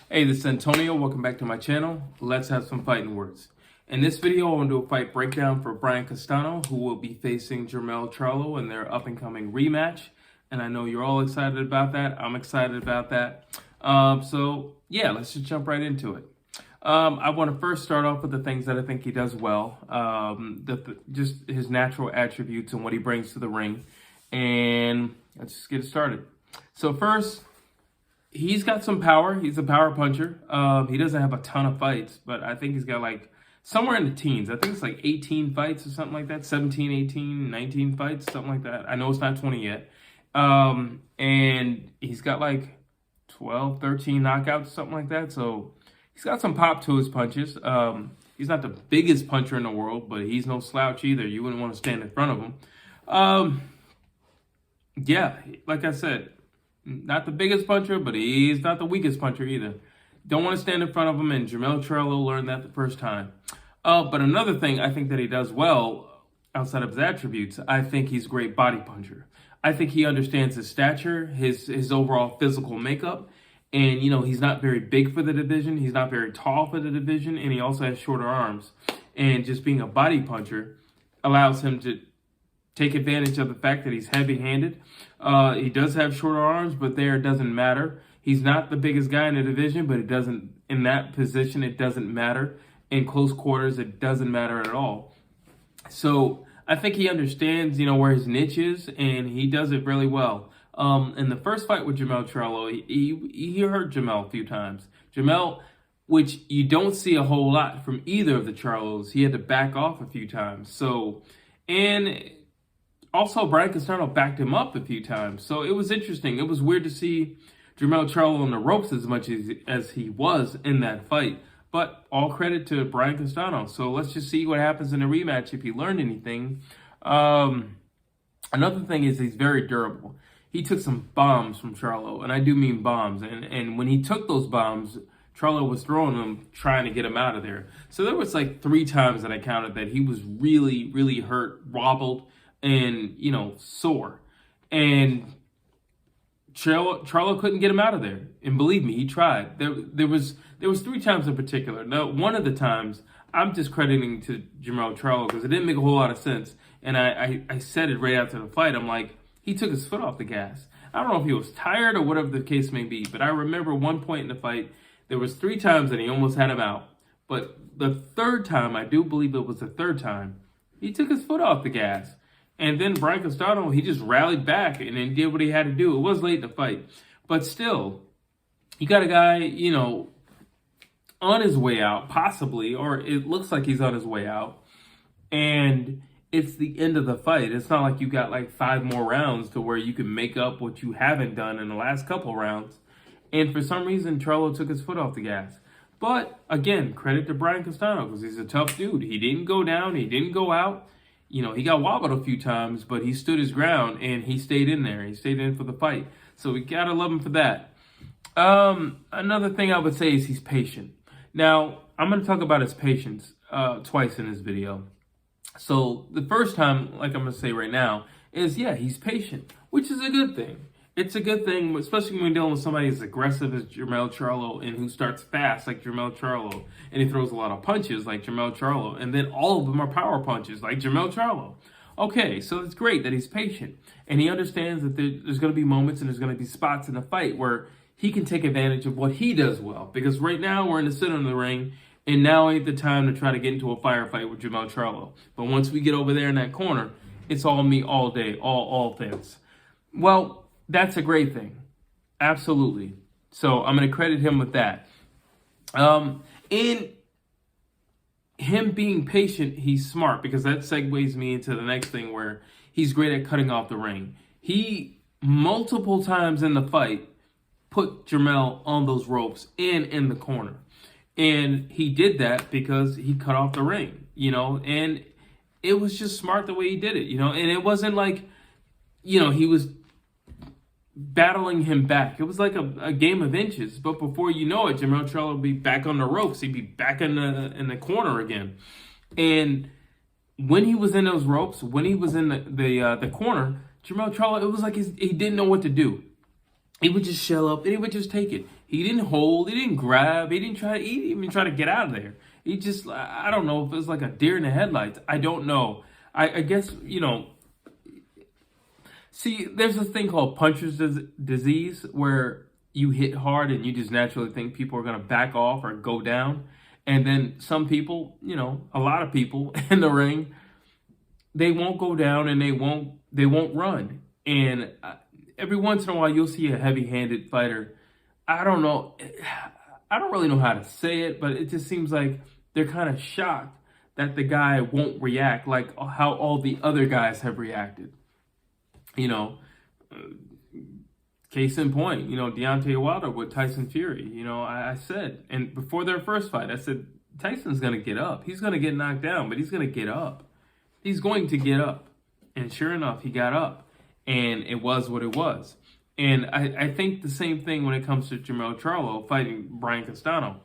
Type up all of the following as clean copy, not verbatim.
Hey, this is Antonio. Welcome back to my channel. Let's have some fighting words. In this video, I want to do a fight breakdown for Brian Castano, who will be facing Jermell Charlo in their up-and-coming rematch. And I know you're all excited about that. I'm excited about that. Yeah, let's just jump right into it. I want to first start off with the things that I think he does well, just his natural attributes and what he brings to the ring. And let's just get it started. So first, he's got some power. He's a power puncher. He doesn't have a ton of fights, but I think he's got like somewhere in the teens. I think it's like 18 fights or something like that. 17, 18, 19 fights, something like that. I know it's not 20 yet. And he's got like 12, 13 knockouts, something like that. So he's got some pop to his punches. He's not the biggest puncher in the world, but he's no slouch either. You wouldn't want to stand in front of him. Yeah, like I said, not the biggest puncher, but he's not the weakest puncher either. Don't want to stand in front of him, and Jermell Charlo learned that the first time. But another thing I think that he does well, outside of his attributes, I think he's a great body puncher. I think he understands his stature, his overall physical makeup, and, you know, he's not very big for the division. He's not very tall for the division, and he also has shorter arms. And just being a body puncher allows him to take advantage of the fact that he's heavy-handed. He does have shorter arms, but it doesn't matter. He's not the biggest guy in the division, but in that position, it doesn't matter. In close quarters, it doesn't matter at all. So I think he understands, where his niche is, and he does it really well. In the first fight with Jermell Charlo, he hurt Jermell a few times. Jermell, which you don't see a whole lot from either of the Charlos, he had to back off a few times. Also, Brian Castano backed him up a few times. So it was interesting. It was weird to see Jermell Charlo on the ropes as much as he was in that fight. But all credit to Brian Castano. So let's just see what happens in the rematch if he learned anything. Another thing is he's very durable. He took some bombs from Charlo, and I do mean bombs. And when he took those bombs, Charlo was throwing them, trying to get him out of there. So there was like 3 times that I counted that he was really, really hurt, wobbled, and, sore. And Charlo couldn't get him out of there. And believe me, he tried. There was 3 times in particular. Now, one of the times, I'm just crediting to Jermell Charlo because it didn't make a whole lot of sense. And I said it right after the fight. I'm like, he took his foot off the gas. I don't know if he was tired or whatever the case may be, but I remember one point in the fight, there was 3 times that he almost had him out. But the third time, I do believe it was the third time, he took his foot off the gas. And then Brian Castano, he just rallied back and then did what he had to do. It was late in the fight. But still, you got a guy, on his way out, possibly, or it looks like he's on his way out. And it's the end of the fight. It's not like you got like 5 more rounds to where you can make up what you haven't done in the last couple rounds. And for some reason, Charlo took his foot off the gas. But again, credit to Brian Castano because he's a tough dude. He didn't go down. He didn't go out. He got wobbled a few times, but he stood his ground and he stayed in there. He stayed in for the fight. So we got to love him for that. Another thing I would say is he's patient. Now, I'm going to talk about his patience twice in this video. So the first time, like I'm going to say right now, is, yeah, he's patient, which is a good thing. It's a good thing, especially when you're dealing with somebody as aggressive as Jermell Charlo and who starts fast like Jermell Charlo, and he throws a lot of punches like Jermell Charlo, and then all of them are power punches like Jermell Charlo. Okay, so it's great that he's patient, and he understands that there's going to be moments and there's going to be spots in the fight where he can take advantage of what he does well, because right now we're in the center of the ring, and now ain't the time to try to get into a firefight with Jermell Charlo. But once we get over there in that corner, it's all me all day, all offense. Well, that's a great thing. Absolutely. So I'm going to credit him with that. In him being patient, he's smart because that segues me into the next thing where he's great at cutting off the ring. He, multiple times in the fight, put Jermell on those ropes and in the corner. And he did that because he cut off the ring, and it was just smart the way he did it, and it wasn't like, he was battling him back. It was like a game of inches, but before you know it, Jermell Charlo would be back on the ropes. He'd be back in the corner again. And when he was in those ropes, when he was in the corner, Jermell Charlo, it was like he didn't know what to do. He would just shell up and he would just take it. He didn't hold, he didn't grab, he didn't even try to get out of there. He just, I don't know if it was like a deer in the headlights. I don't know. I guess, see, there's this thing called puncher's disease where you hit hard and you just naturally think people are going to back off or go down. And then some people, a lot of people in the ring, they won't go down and they won't run. And every once in a while, you'll see a heavy-handed fighter. I don't know. I don't really know how to say it, but it just seems like they're kind of shocked that the guy won't react like how all the other guys have reacted. Case in point, Deontay Wilder with Tyson Fury. I said, and before their first fight, I said, Tyson's going to get up. He's going to get knocked down, but he's going to get up. He's going to get up. And sure enough, he got up. And it was what it was. And I think the same thing when it comes to Jermell Charlo fighting Brian Castano.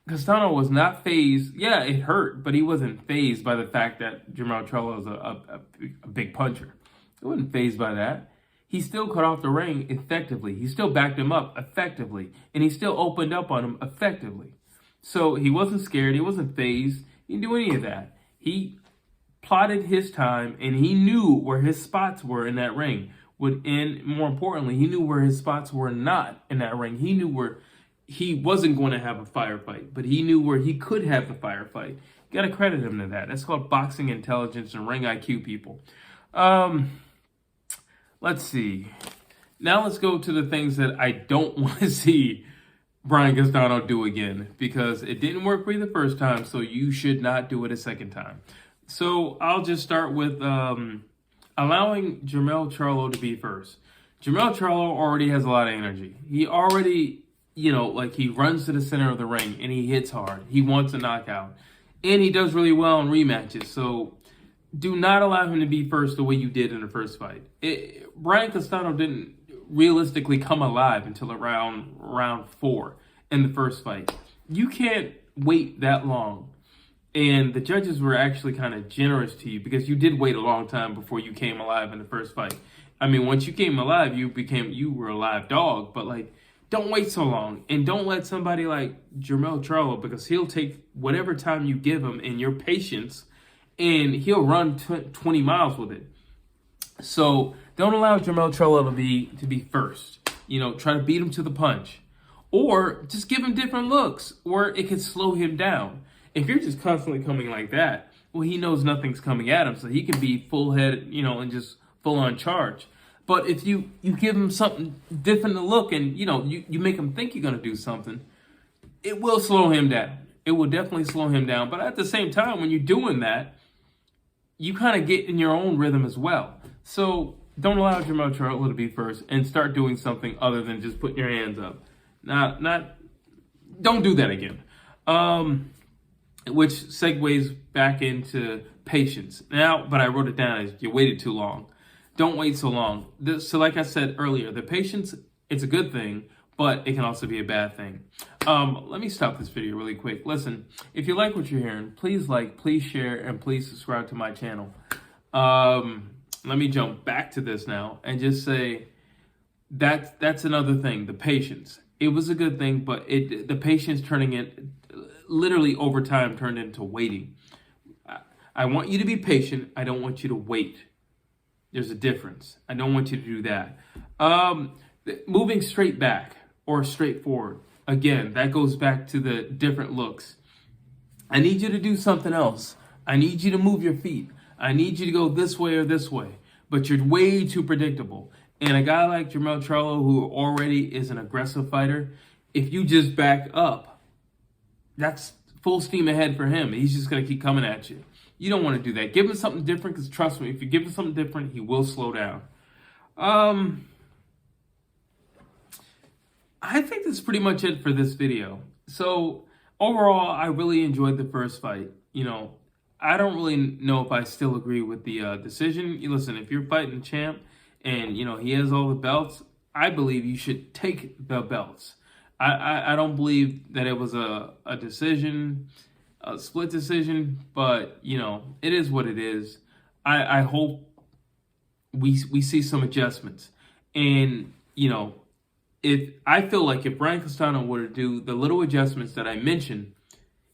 Castano was not fazed. Yeah, it hurt, but he wasn't fazed by the fact that Jermell Charlo is a big puncher. He wasn't fazed by that. He still cut off the ring effectively. He still backed him up effectively. And he still opened up on him effectively. So he wasn't scared. He wasn't fazed. He didn't do any of that. He plotted his time, and he knew where his spots were in that ring. And more importantly, he knew where his spots were not in that ring. He knew where he wasn't going to have a firefight, but he knew where he could have the firefight. You got to credit him to that. That's called boxing intelligence and ring IQ, people. Let's see. Now let's go to the things that I don't want to see Brian Castano do again, because it didn't work for you the first time, so you should not do it a second time. So I'll just start with allowing Jermell Charlo to be first. Jermell Charlo already has a lot of energy. He already, he runs to the center of the ring and he hits hard. He wants a knockout. And he does really well in rematches. So do not allow him to be first the way you did in the first fight. Brian Castano didn't realistically come alive until around round 4 in the first fight. You can't wait that long. And the judges were actually kind of generous to you because you did wait a long time before you came alive in the first fight. I mean, once you came alive, you were a live dog. But, don't wait so long. And don't let somebody like Jermell Charlo, because he'll take whatever time you give him and your patience, and he'll run 20 miles with it. So don't allow Jermell Charlo to be first. Try to beat him to the punch. Or just give him different looks, or it could slow him down. If you're just constantly coming like that, well, he knows nothing's coming at him, so he can be full head, and just full on charge. But if you give him something different to look and, you make him think you're going to do something, it will slow him down. It will definitely slow him down. But at the same time, when you're doing that, you kind of get in your own rhythm as well. So don't allow Jermell Charlo to be first and start doing something other than just putting your hands up. Don't do that again. Which segues back into patience. But I wrote it down as you waited too long. Don't wait so long. So like I said earlier, the patience, it's a good thing, but it can also be a bad thing. Let me stop this video really quick. Listen, if you like what you're hearing, please please share, and please subscribe to my channel. Let me jump back to this now and just say that's another thing, the patience. It was a good thing, but the patience turning it literally over time turned into waiting. I want you to be patient. I don't want you to wait. There's a difference. I don't want you to do that. Moving straight back or straight forward. Again, that goes back to the different looks. I need you to do something else. I need you to move your feet. I need you to go this way or this way. But you're way too predictable. And a guy like Jermell Charlo, who already is an aggressive fighter, if you just back up, that's full steam ahead for him. He's just going to keep coming at you. You don't want to do that. Give him something different, because trust me, if you give him something different, he will slow down. I think that's pretty much it for this video. So overall, I really enjoyed the first fight. I don't really know if I still agree with the decision. Listen, if you're fighting champ and, he has all the belts, I believe you should take the belts. I don't believe that it was a decision, a split decision, but, it is what it is. I hope we see some adjustments. And, I feel like if Brian Castano were to do the little adjustments that I mentioned,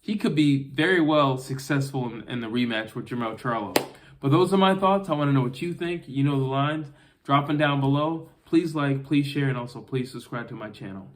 he could be very well successful in the rematch with Jermell Charlo. But those are my thoughts. I want to know what you think. You know the lines. Dropping down below. Please like, please share, and also please subscribe to my channel.